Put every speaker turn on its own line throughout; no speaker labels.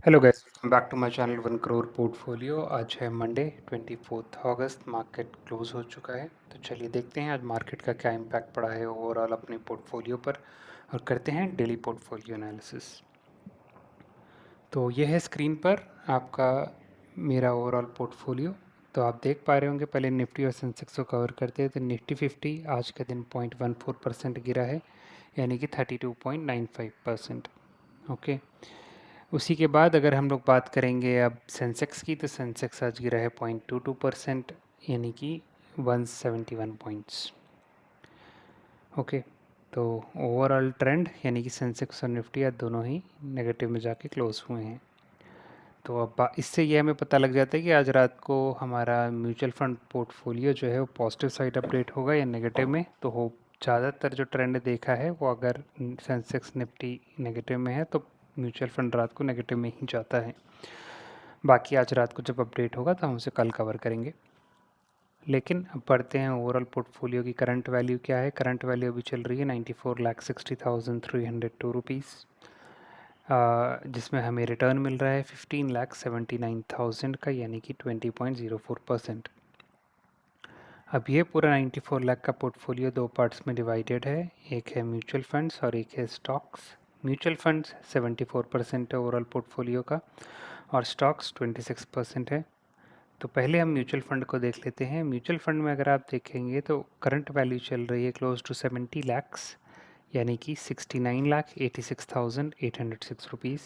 Hello guys, welcome back to my channel 1 crore portfolio. आज है Monday 24 अगस्त। Market close हो चुका है, तो चलिए देखते हैं आज मार्केट का क्या इम्पैक्ट पड़ा है ओवरऑल अपने पोर्टफोलियो पर और करते हैं डेली पोर्टफोलियो एनालिसिस। तो ये है स्क्रीन पर आपका मेरा ओवरऑल पोर्टफोलियो। तो आप देख पा रहे होंगे, पहले निफ्टी और सेंसेक्स को कवर करते हैं। तो निफ्टी 50 आज के दिन 0.14% गिरा है, यानी कि 32.95%। ओके, उसी के बाद अगर हम लोग बात करेंगे अब सेंसेक्स की, तो सेंसेक्स आज गिरा है 0.22%, यानी कि 171 पॉइंट्स। ओके, तो ओवरऑल ट्रेंड यानी कि सेंसेक्स और निफ्टी आज दोनों ही नेगेटिव में जाके क्लोज हुए हैं। तो अब इससे ये हमें पता लग जाता है कि आज रात को हमारा म्यूचुअल फंड पोर्टफोलियो जो है वो पॉजिटिव साइड अपडेट होगा या नेगेटिव में। तो हो ज़्यादातर जो ट्रेंड देखा है वो अगर सेंसेक्स निफ्टी नेगेटिव में है तो म्यूचुअल फंड रात को नेगेटिव में ही जाता है। बाकी आज रात को जब अपडेट होगा तो हम उसे कल कवर करेंगे। लेकिन अब पढ़ते हैं ओवरऑल पोर्टफोलियो की करंट वैल्यू क्या है। करंट वैल्यू अभी चल रही है 94,60,302 रुपीज़, जिसमें हमें रिटर्न मिल रहा है 15,79,000 का, यानी कि 20.04%। अब ये पूरा 94 लाख का पोर्टफोलियो दो पार्ट्स में डिवाइडेड है। एक है म्यूचुअल फंड्स और एक है स्टॉक्स। म्यूचुअल फंड्स 74% है ओवरऑल पोर्टफोलियो का, और स्टॉक्स 26% है। तो पहले हम म्यूचुअल फंड को देख लेते हैं। म्यूचुअल फंड में अगर आप देखेंगे तो करंट वैल्यू चल रही है क्लोज टू 70 लैक्स, यानी कि 69,86,806 रुपीज़,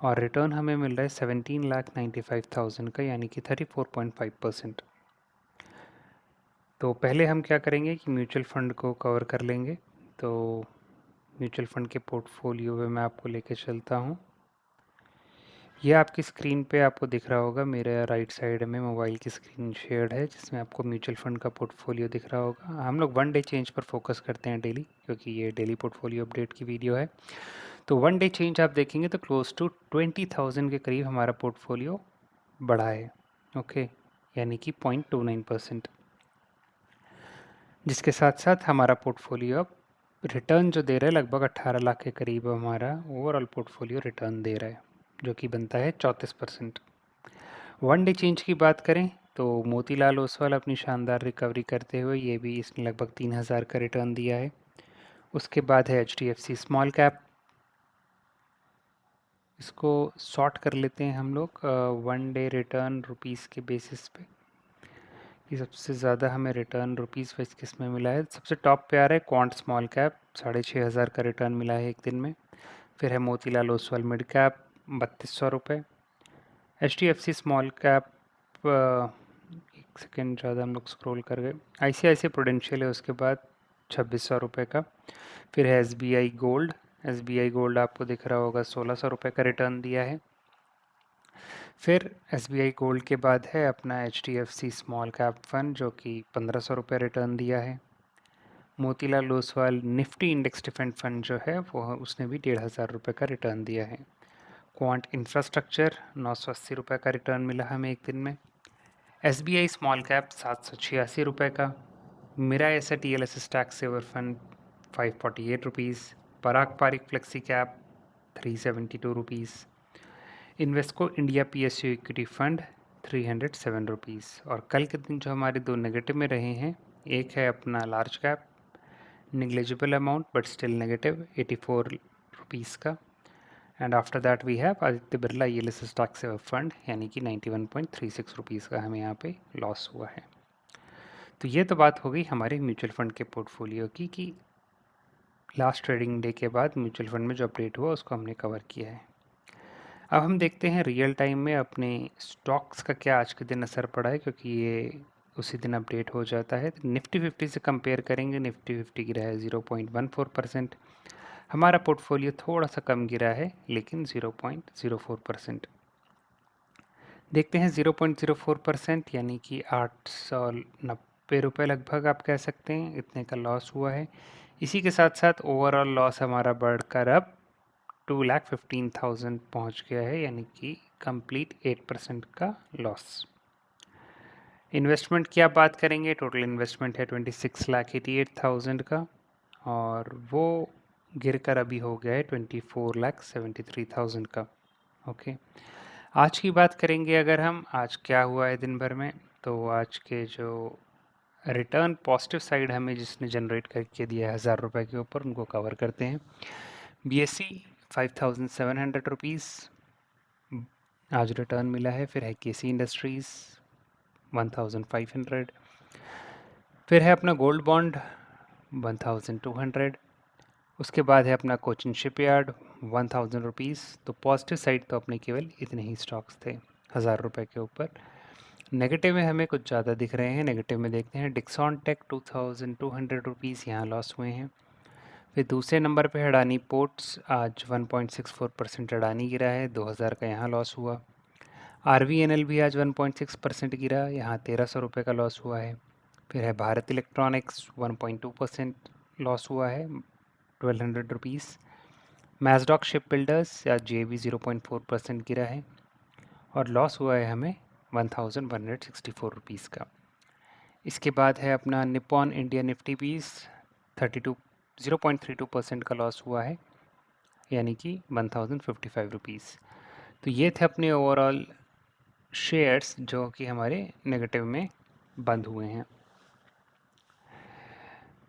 और रिटर्न हमें मिल रहा है 17,95,000 का, यानी कि 34.5%। तो पहले हम क्या करेंगे कि म्यूचुअल फ़ंड को कवर कर लेंगे। तो म्यूचुअल फ़ंड के पोर्टफोलियो में मैं आपको लेके चलता हूँ। ये आपकी स्क्रीन पे आपको दिख रहा होगा, मेरे राइट साइड में मोबाइल की स्क्रीन शेयर्ड है जिसमें आपको म्यूचुअल फ़ंड का पोर्टफोलियो दिख रहा होगा। हम लोग वन डे चेंज पर फोकस करते हैं डेली, क्योंकि ये डेली पोर्टफोलियो अपडेट की वीडियो है। तो वन डे चेंज आप देखेंगे तो क्लोज टू 20,000 के करीब हमारा पोर्टफोलियो बढ़ा है। ओके, यानी कि 0.29%, जिसके साथ साथ हमारा पोर्टफोलियो अब रिटर्न जो दे रहा है लगभग 18 लाख के करीब हमारा ओवरऑल पोर्टफोलियो रिटर्न दे रहा है, जो कि बनता है 34%। वन डे चेंज की बात करें तो मोतीलाल ओसवाल अपनी शानदार रिकवरी करते हुए ये भी इसने लगभग 3,000 का रिटर्न दिया है। उसके बाद है HDFC स्मॉल कैप। इसको सॉर्ट कर लेते हैं हम लोग वन डे रिटर्न रुपीज़ के बेसिस पे, कि सबसे ज़्यादा हमें रिटर्न रुपीज़ वाइज किस में मिला है। सबसे टॉप पे आ रहा है क्वांट स्मॉल कैप, 6,500 का रिटर्न मिला है एक दिन में। फिर है मोतीलाल ओसवाल मिड कैप, 3,200 रुपये। HDFC स्मॉल कैप, एक सेकेंड ज़्यादा हम लोग स्क्रॉल कर गए। ICICI प्रूडेंशियल है उसके बाद 2,600 रुपये का। फिर है SBI गोल्ड। SBI गोल्ड आपको दिख रहा होगा 1,600 रुपये का रिटर्न दिया है। फिर SBI गोल्ड के बाद है अपना HDFC स्मॉल कैप फंड, जो कि 1,500 रुपये रिटर्न दिया है। Motilal Oswal Nifty index defend fund जो है वो उसने भी 1,500 रुपये का रिटर्न दिया है। क्वांट इंफ्रास्ट्रक्चर 980 रुपये का रिटर्न मिला हमें एक दिन में। SBI स्मॉल कैप 786 रुपये का। मेरा ऐसा TLS tax saver fund 548 rupees. Parag Parikh flexi cap 372 rupees. Invesco India PSU equity fund 307 rupees. और कल के दिन जो हमारे दो नेगेटिव में रहे हैं, एक है अपना large cap, negligible amount but still negative 84 rupees का। And after that we have Aditya Birla ELS stock saver fund, यानी कि 91.36 रुपीज़ का हमें यहाँ पे लॉस हुआ है। तो ये तो बात हो गई हमारे म्यूचुअल फंड के पोर्टफोलियो की, कि लास्ट ट्रेडिंग डे के बाद म्यूचुअल फंड में जो अपडेट हुआ उसको हमने कवर किया है। अब हम देखते हैं रियल टाइम में अपने स्टॉक्स का क्या आज के दिन असर पड़ा है, क्योंकि ये उसी दिन अपडेट हो जाता है। तो निफ्टी 50 से कंपेयर करेंगे, निफ्टी 50 गिरा है 0.14%। हमारा पोर्टफोलियो थोड़ा सा कम गिरा है, लेकिन 0.04%। देखते हैं 0.04%, यानी कि 890 रुपये लगभग आप कह सकते हैं, इतने का लॉस हुआ है। इसी के साथ साथ ओवरऑल लॉस हमारा बढ़कर अब 2,15,000 पहुंच गया है, यानी कि कंप्लीट 8% का लॉस। इन्वेस्टमेंट की आप बात करेंगे, टोटल इन्वेस्टमेंट है 26,88,000 का, और वो गिर कर अभी हो गया है 24,73,000 का। ओके, आज की बात करेंगे अगर हम आज क्या हुआ है दिन भर में, तो आज के जो रिटर्न पॉजिटिव साइड हमें जिसने जनरेट करके दिया है 1000 रुपये के ऊपर, उनको कवर करते हैं। BSE 5700 रुपीज़ आज रिटर्न मिला है। फिर है KC इंडस्ट्रीज़ 1500। फिर है अपना गोल्ड बॉन्ड 1200। उसके बाद है अपना कोचिन शिपयार्ड 1000 रुपीज़। तो पॉजिटिव साइड तो अपने केवल इतने ही स्टॉक्स थे 1000 रुपये के ऊपर। नेगेटिव में हमें कुछ ज़्यादा दिख रहे हैं। नेगेटिव में देखते हैं डिक्सॉन टेक 2200 रुपीज़, यहाँ लॉस हुए हैं। फिर दूसरे नंबर पे अडानी पोर्ट्स, आज 1.64% अडानी गिरा है, 2000 का यहाँ लॉस हुआ। RVNL भी आज 1.6% गिरा, यहाँ 1300 रुपये का लॉस हुआ है। फिर है भारत इलेक्ट्रॉनिक्स 1.2% लॉस हुआ है, 1200 रुपीज़। मैजडॉक शिप बिल्डर्स या JV 0.4% गिरा है और लॉस हुआ है हमें 1164 रुपीज़ का। इसके बाद है अपना निप्पॉन इंडिया निफ्टी 0.32% का लॉस हुआ है, यानी कि 1055 रुपीज़। तो ये थे अपने ओवरऑल शेयर्स जो कि हमारे नेगेटिव में बंद हुए हैं।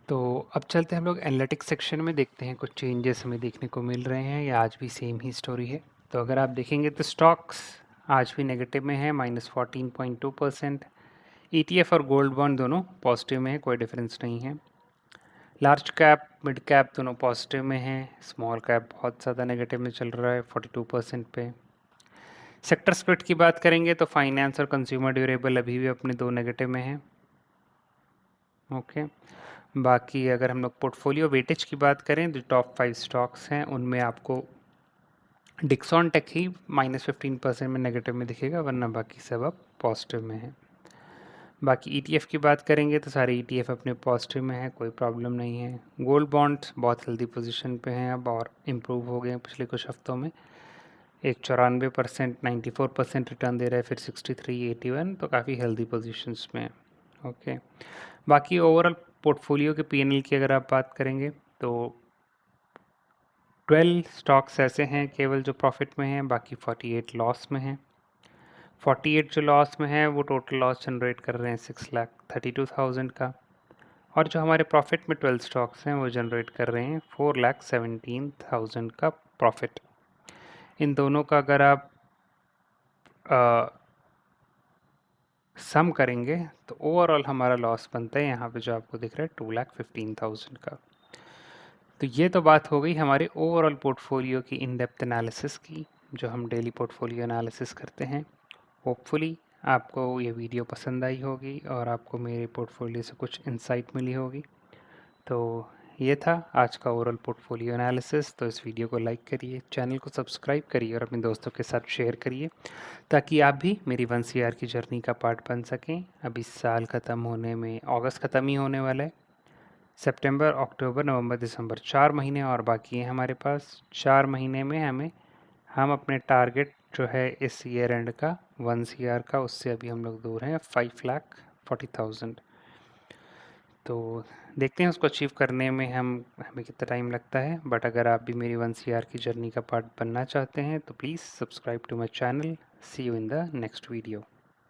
तो अब चलते हैं हम लोग एनालिटिक्स सेक्शन में, देखते हैं कुछ चेंजेस हमें देखने को मिल रहे हैं या आज भी सेम ही स्टोरी है। तो अगर आप देखेंगे तो स्टॉक्स आज भी नेगेटिव में है, -14.2%। ETF और गोल्ड बॉन्ड दोनों पॉजिटिव में है, कोई डिफरेंस नहीं है। लार्ज कैप मिड कैप दोनों पॉजिटिव में हैं। स्मॉल कैप बहुत ज़्यादा नेगेटिव में चल रहा है 42% पे। सेक्टर स्प्लिट की बात करेंगे तो फाइनेंस और कंज्यूमर ड्यूरेबल अभी भी अपने दो नेगेटिव में हैं। ओके, बाकी अगर हम लोग पोर्टफोलियो वेटेज की बात करें तो टॉप 5 स्टॉक्स हैं, उनमें आपको डिक्सॉन टेक ही -15% में नेगेटिव में दिखेगा, वरना बाकी सब अब पॉजिटिव में है। बाकी ETF की बात करेंगे तो सारे ETF अपने पॉजिटिव में है, कोई प्रॉब्लम नहीं है। गोल्ड बॉन्ड्स बहुत हेल्दी पोजीशन पे हैं अब और इम्प्रूव हो गए हैं पिछले कुछ हफ्तों में। एक 94%, 94% रिटर्न दे रहा है, फिर 63, 81, तो काफ़ी हेल्दी पोजीशंस में है। ओके, बाकी ओवरऑल पोर्टफोलियो के PNL की अगर आप बात करेंगे तो 12 स्टॉक्स ऐसे हैं केवल जो प्रॉफिट में हैं, बाकी 48 लॉस में हैं। 48 जो लॉस में है वो टोटल लॉस जनरेट कर रहे हैं 6,32,000 का, और जो हमारे प्रॉफिट में 12 स्टॉक्स हैं वो जनरेट कर रहे हैं 4,17,000 का प्रॉफिट। इन दोनों का अगर आप सम करेंगे तो ओवरऑल हमारा लॉस बनता है यहाँ पे जो आपको दिख रहा है 2,15,000 का। तो ये तो बात हो गई हमारे ओवरऑल पोर्टफोलियो की इन डेप्थ एनालिसिस की, जो हम डेली पोर्टफोलियो एनालिसिस करते हैं। होपफुली आपको ये वीडियो पसंद आई होगी और आपको मेरे पोर्टफोलियो से कुछ इंसाइट मिली होगी। तो ये था आज का ओवरऑल पोर्टफोलियो एनालिसिस। तो इस वीडियो को लाइक करिए, चैनल को सब्सक्राइब करिए और अपने दोस्तों के साथ शेयर करिए, ताकि आप भी मेरी 1CR की जर्नी का पार्ट बन सकें। अब इस साल ख़त्म होने में, अगस्त ख़त्म ही होने वाला है। सितंबर, अक्टूबर, नवंबर, दिसंबर 4 महीने और बाकी हैं हमारे पास। 4 महीने में हम अपने टारगेट जो है इस ईयर एंड का 1CR का, उससे अभी हम लोग दूर हैं 5,40,000। तो देखते हैं उसको अचीव करने में हमें कितना टाइम लगता है। बट अगर आप भी मेरी 1CR की जर्नी का पार्ट बनना चाहते हैं तो please subscribe to my channel. See you in the next video.